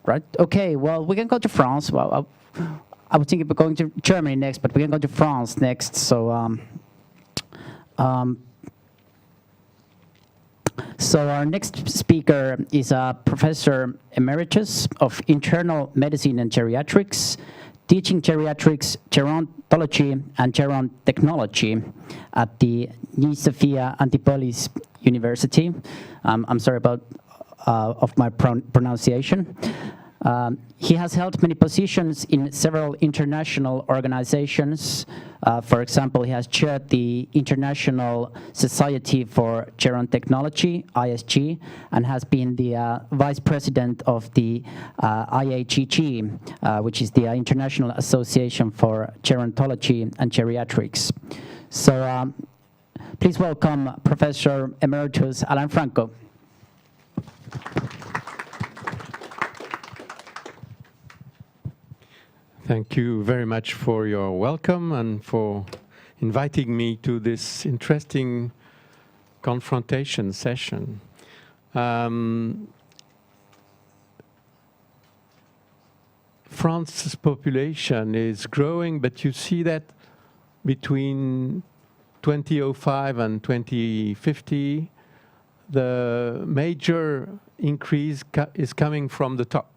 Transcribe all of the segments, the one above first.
right? Okay, well, we can go to France. Well, I was thinking about going to Germany next, but we can go to France next. So, so our next speaker is a professor emeritus of internal medicine and geriatrics, teaching geriatrics, gerontology, and gerontechnology at the Sofia Antipolis University. I'm sorry about of my pronunciation. He has held many positions in several international organizations. For example, he has chaired the International Society for Gerontechnology, ISG, and has been the vice president of the IAGG, which is the International Association for Gerontology and Geriatrics. So please welcome Professor Emeritus Alain Franco. Thank you very much for your welcome and for inviting me to this interesting confrontation session. France's population is growing, but you see that between 2005 and 2050, the major increase is coming from the top.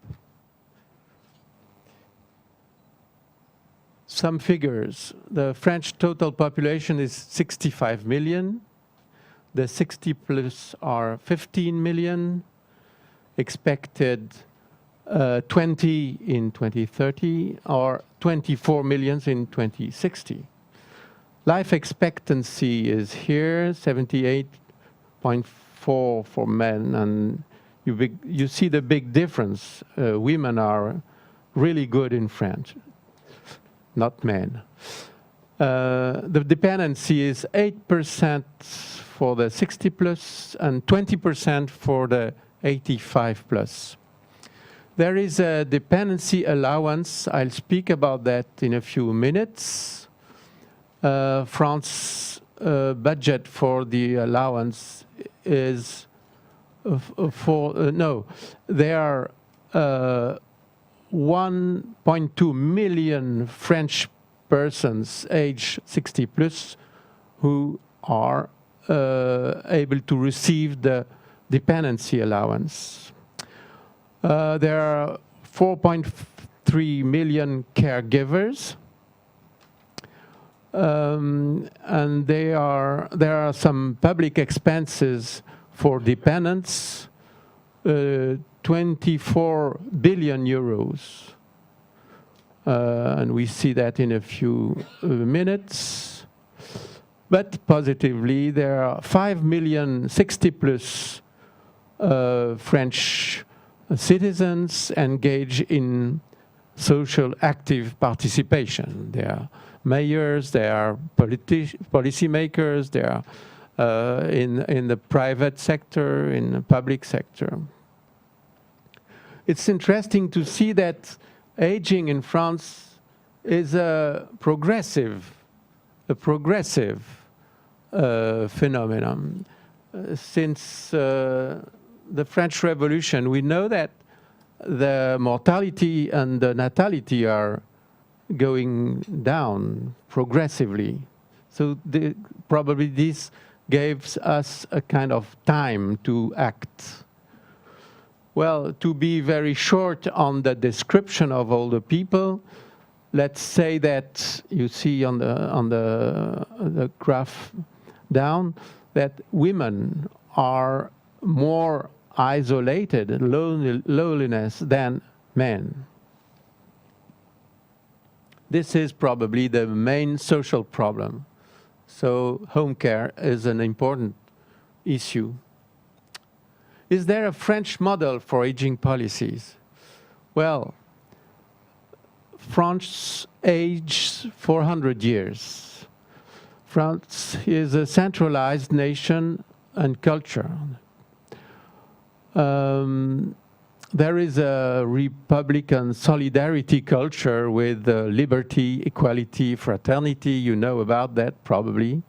Some figures. The French total population is 65 million. The 60 plus are 15 million. Expected 20 in 2030 or 24 million in 2060. Life expectancy is here, 78.4 for men, and you see the big difference. Women are really good in France, not men. The dependency is 8% for the 60 plus and 20% for the 85 plus. There is a dependency allowance. I'll speak about that in a few minutes. France's budget for the allowance is there are 1.2 million French persons age 60 plus who are able to receive the dependency allowance. There are 4.3 million caregivers, and there are some public expenses for dependents, 24 billion euros. And we see that in a few minutes. But positively, there are 5 million 60 plus French citizens engaged in social active participation. They are mayors, they are policymakers, they are in the private sector, in the public sector. It's interesting to see that aging in France is a progressive phenomenon. Since the French Revolution, we know that the mortality and the natality are going down progressively. So probably this gives us a kind of time to act. Well, to be very short on the description of older people, let's say that you see on the graph down that women are more isolated, loneliness than men. This is probably the main social problem. So home care is an important issue. Is there a French model for aging policies? Well, France aged 400 years. France is a centralized nation and culture. There is a Republican solidarity culture with liberty, equality, fraternity. You know about that, probably.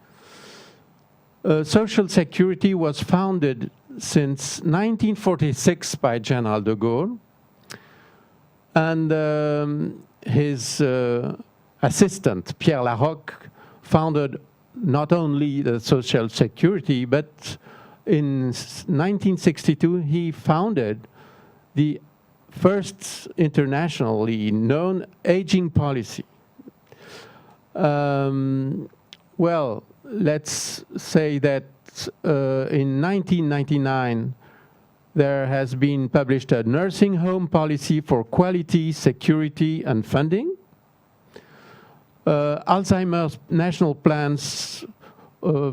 Social security was founded since 1946 by General de Gaulle. And his assistant, Pierre Larocque, founded not only the Social Security, but in 1962, he founded the first internationally known aging policy. Well, let's say that in 1999, there has been published a nursing home policy for quality, security, and funding. Alzheimer's national plans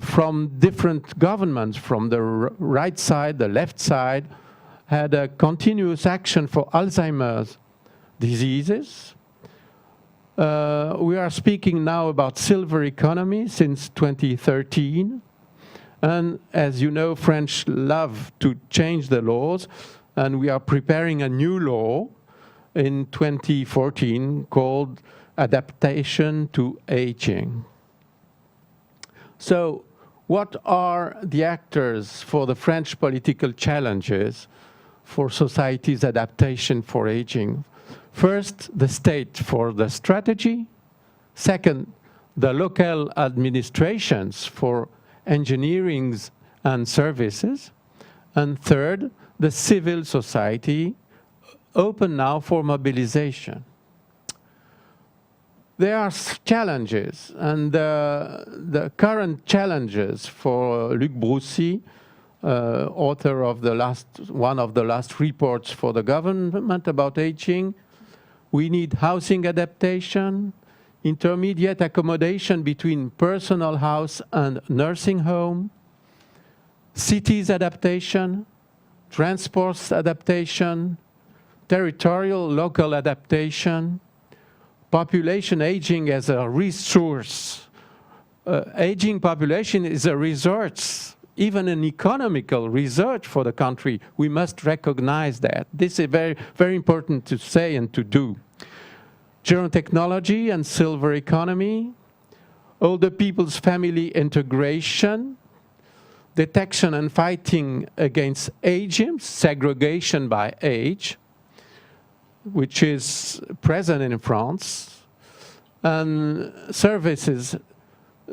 from different governments, from the right side, the left side, had a continuous action for Alzheimer's diseases. We are speaking now about silver economy since 2013. And as you know, French love to change the laws, and we are preparing a new law in 2014 called Adaptation to Aging. So what are the actors for the French political challenges for society's adaptation for aging? First, the state for the strategy. Second, the local administrations for engineering and services. And third, the civil society, open now for mobilization. There are challenges, and the current challenges for Luc Broussy, author of one of the last reports for the government about aging. We need housing adaptation, intermediate accommodation between personal house and nursing home, cities adaptation, transports adaptation, territorial local adaptation, population aging as a resource. Aging population is a resource, even an economical research for the country. We must recognize that. This is very, very important to say and to do. Gerontechnology and silver economy, older people's family integration, detection and fighting against ageism, segregation by age, which is present in France, and services,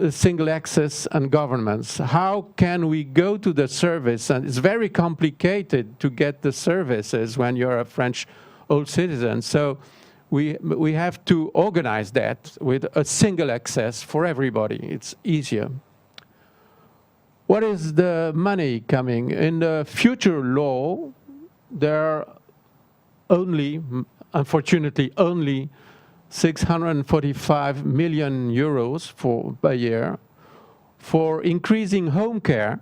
single access and governments. How can we go to the service? And it's very complicated to get the services when you're a French old citizen. So we have to organize that with a single access for everybody. It's easier. What is the money coming? In the future law, there are only, unfortunately, only 645 million euros per year for increasing home care,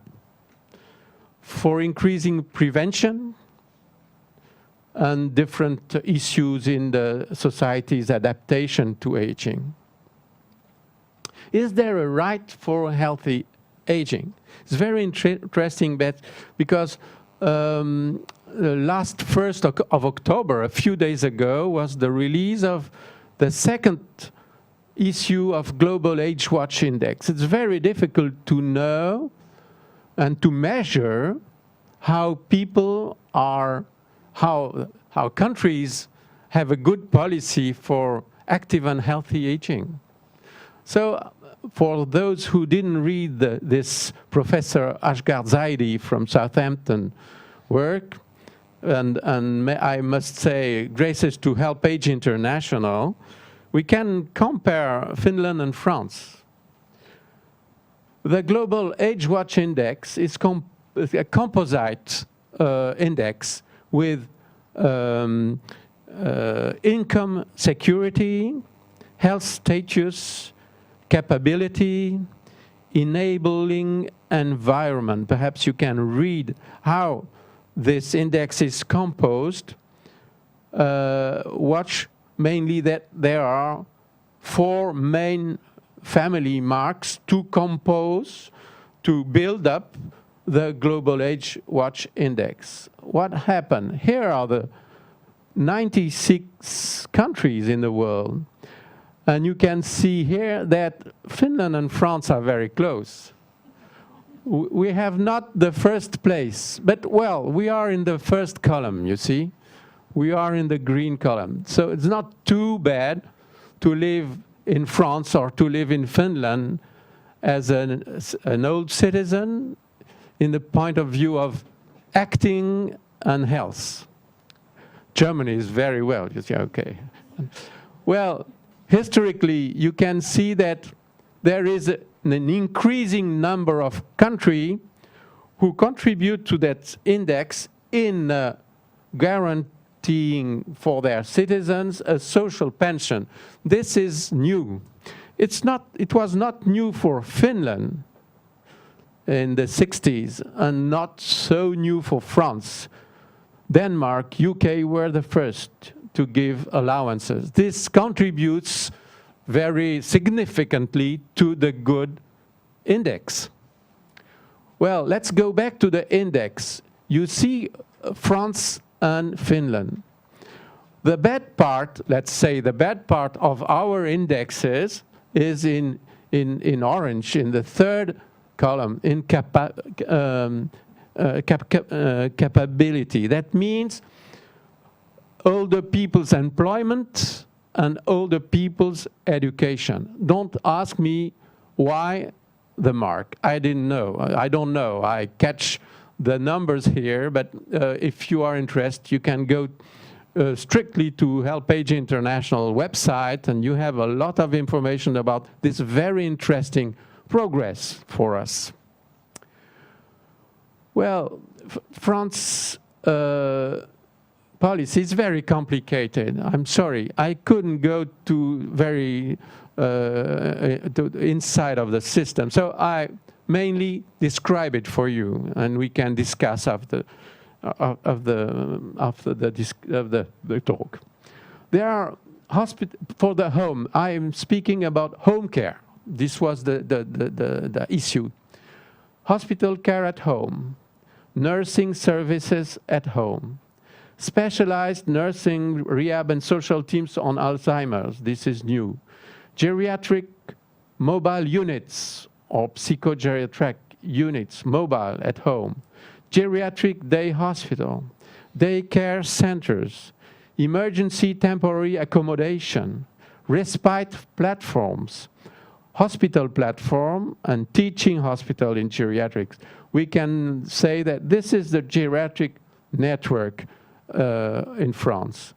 for increasing prevention, and different issues in the society's adaptation to aging. Is there a right for healthy aging? It's very interesting because the last 1st of October, a few days ago, was the release of the second issue of Global Age Watch Index. It's very difficult to know and to measure how people are, how countries have a good policy for active and healthy aging. So for those who didn't read this Professor AGGIR Scale from Southampton work, and I must say, gracious to Help Age International, we can compare Finland and France. The Global Age Watch Index is a composite index with income security, health status, capability, enabling environment. Perhaps you can read how this index is composed. Watch mainly that there are 4 main family marks to compose, to build up the Global Age Watch Index. What happened? Here are the 96 countries in the world. And you can see here that Finland and France are very close. We have not the first place, but well, we are in the first column, you see. we are in the green column. So it's not too bad to live in France or to live in Finland as an old citizen in the point of view of acting and health. Germany is very well, you say, okay. Well, historically, you can see that there is an increasing number of countries who contribute to that index in guaranteeing for their citizens a social pension. This is new. It was not new for Finland in the 60s and not so new for France. Denmark, UK were the first to give allowances. This contributes very significantly to the good index. Well, let's go back to the index. You see France and Finland. The bad part, let's say the bad part of our indexes is in orange, in the third column, in capability. That means older people's employment and older people's education. Don't ask me why the mark. I didn't know. I don't know. I catch the numbers here, but if you are interested, you can go strictly to HelpAge International website, and you have a lot of information about this very interesting progress for us. Well, France policy is very complicated. I'm sorry, I couldn't go to very to inside of the system, so I mainly describe it for you, and we can discuss after the talk. There are for the home. I am speaking about home care. This was the issue. Hospital care at home, nursing services at home, specialized nursing, rehab, and social teams on Alzheimer's. This is new. Geriatric mobile units or psychogeriatric units, mobile at home. Geriatric day hospital, day care centers, emergency temporary accommodation, respite platforms, hospital platform, and teaching hospital in geriatrics. We can say that this is the geriatric network in France.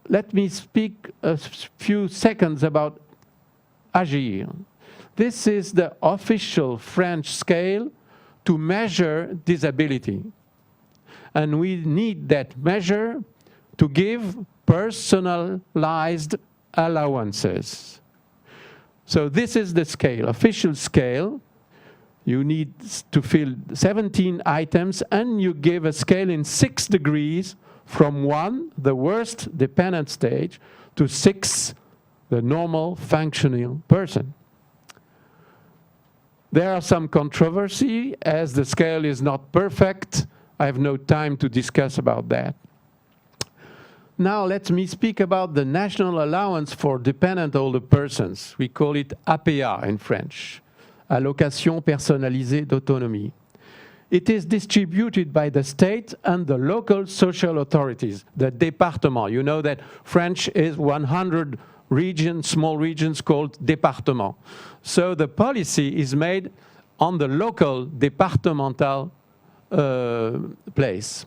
Let me speak a few seconds about AGGIR. This is the official French scale to measure disability. And we need that measure to give personalized allowances. So this is the scale, official scale. You need to fill 17 items, and you give a scale in 6 degrees from 1, the worst dependent stage, to 6, the normal functional person. There are some controversy, as the scale is not perfect. I have no time to discuss about that. Now let me speak about the national allowance for dependent older persons. We call it APA in French, Allocation personnalisée d'autonomie. It is distributed by the state and the local social authorities, the département. You know that French is 100 regions, small regions called département. So the policy is made on the local departmental place.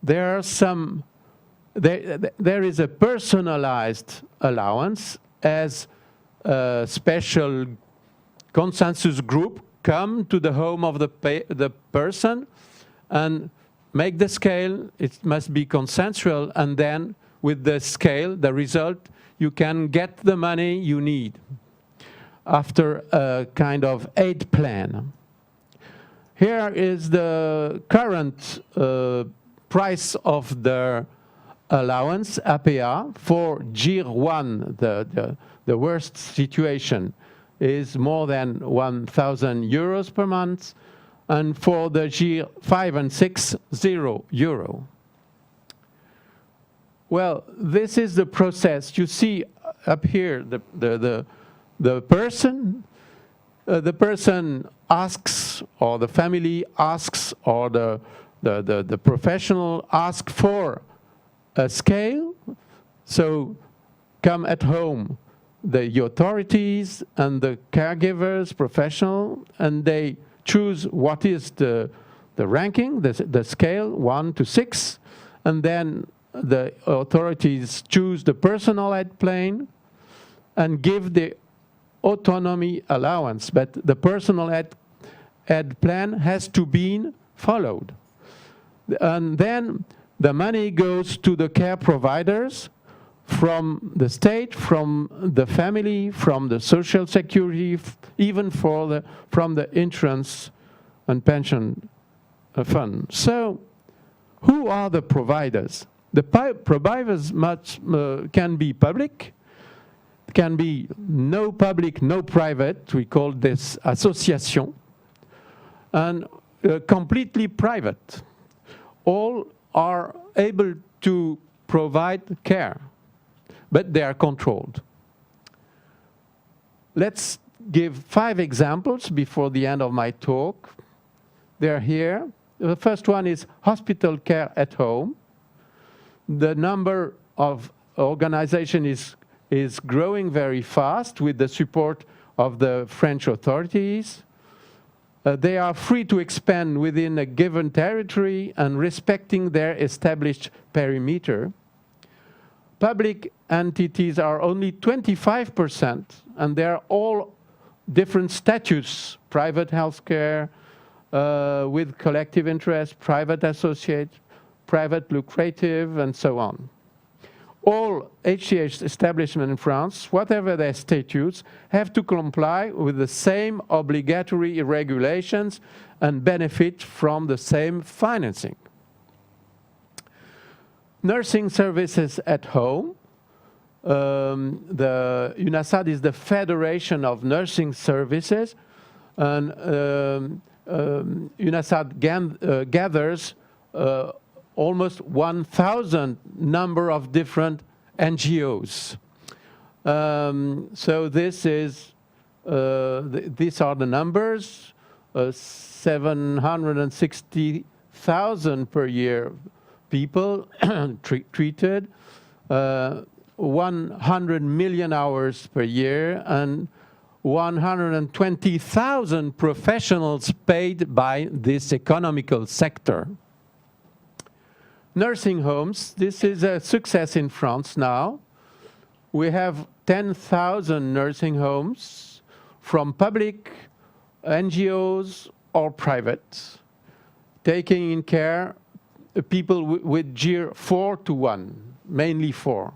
There is a personalized allowance as a special consensus group come to the home of the person and make the scale. It must be consensual, and then with the scale, the result, you can get the money you need after a kind of aid plan. Here is the current price of the allowance, APA, for GIR 1, the worst situation, is more than 1,000 euros per month, and for the GIR 5 and 6, €0. Well, this is the process. You see up here the person asks, or the family asks, or the the professional ask for a scale. So come at home, the authorities and the caregivers, professional, and they choose what is the ranking, the scale, 1 to 6, and then the authorities choose the personal aid plane and give the autonomy allowance, but the personal aid plan has to be followed. And then the money goes to the care providers from the state, from the family, from the social security, even from the insurance and pension fund. So who are the providers? The providers can be public, can be no public, no private. We call this association, and completely private. All are able to provide care, but they are controlled. Let's give 5 examples before the end of my talk. They're here. The first one is hospital care at home. The number of organizations is growing very fast with the support of the French authorities. They are free to expand within a given territory and respecting their established perimeter. Public entities are only 25%, and they're all different statutes: private healthcare, with collective interest, private associate, private lucrative, and so on. All HCH establishments in France, whatever their statutes, have to comply with the same obligatory regulations and benefit from the same financing. Nursing services at home. The UNASAD is the Federation of Nursing Services, and UNASAD gathers almost 1,000 number of different NGOs. So these are the numbers: 760,000 per year people treated, 100 million hours per year, and 120,000 professionals paid by this economical sector. Nursing homes, this is a success in France now. We have 10,000 nursing homes from public, NGOs, or private, taking in care people with AGGIR 4:1, mainly 4.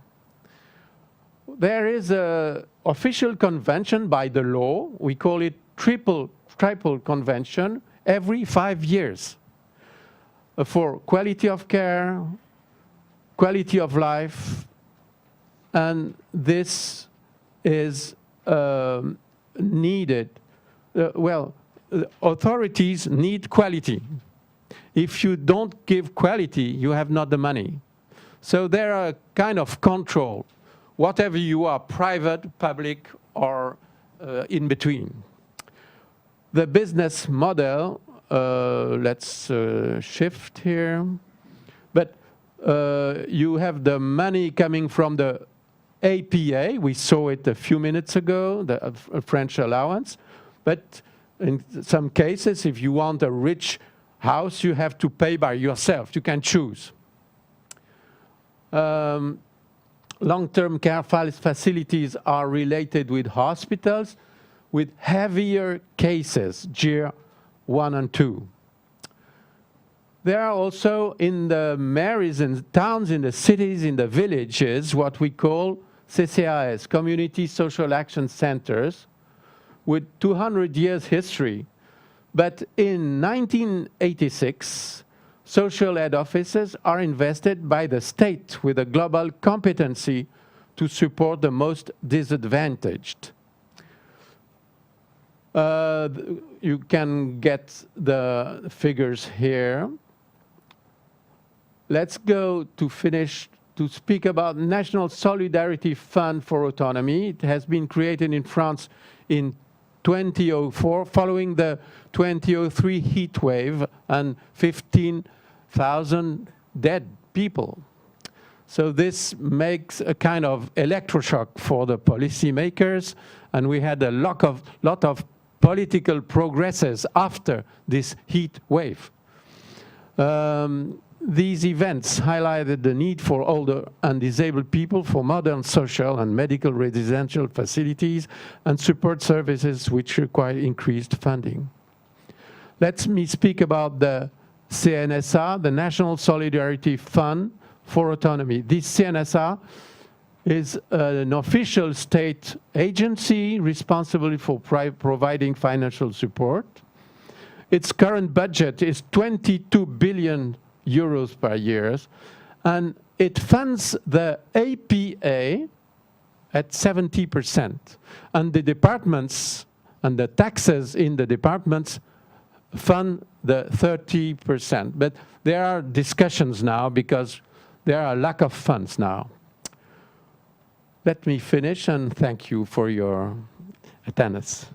There is an official convention by the law. We call it triple convention every 5 years for quality of care, quality of life, and this is needed. Authorities need quality. If you don't give quality, you have not the money. So there are a kind of control, whatever you are, private, public, or in between. The business model, let's shift here. But you have the money coming from the APA. We saw it a few minutes ago, the French allowance. But in some cases, if you want a rich house, you have to pay by yourself. You can choose. Long-term care facilities are related with hospitals with heavier cases, AGGIR 1 and 2. There are also in the maries and towns, in the cities, in the villages, what we call CCAS, Community Social Action Centers, with 200 years history. But in 1986, social aid offices are invested by the state with a global competency to support the most disadvantaged. You can get the figures here. Let's go to Finnish to speak about National Solidarity Fund for Autonomy. It has been created in France in 2004, following the 2003 heat wave and 15 100,000 dead people. So this makes a kind of electroshock for the policymakers, and we had a lot of political progresses after this heat wave. These events highlighted the need for older and disabled people for modern social and medical residential facilities and support services which require increased funding. Let me speak about the CNSA, the National Solidarity Fund for Autonomy. This CNSA is an official state agency responsible for providing financial support. Its current budget is 22 billion euros per year, and it funds the APA at 70%. And the departments and the taxes in the departments fund the 30%. But there are discussions now because there are a lack of funds now. Let me finish and thank you for your attendance.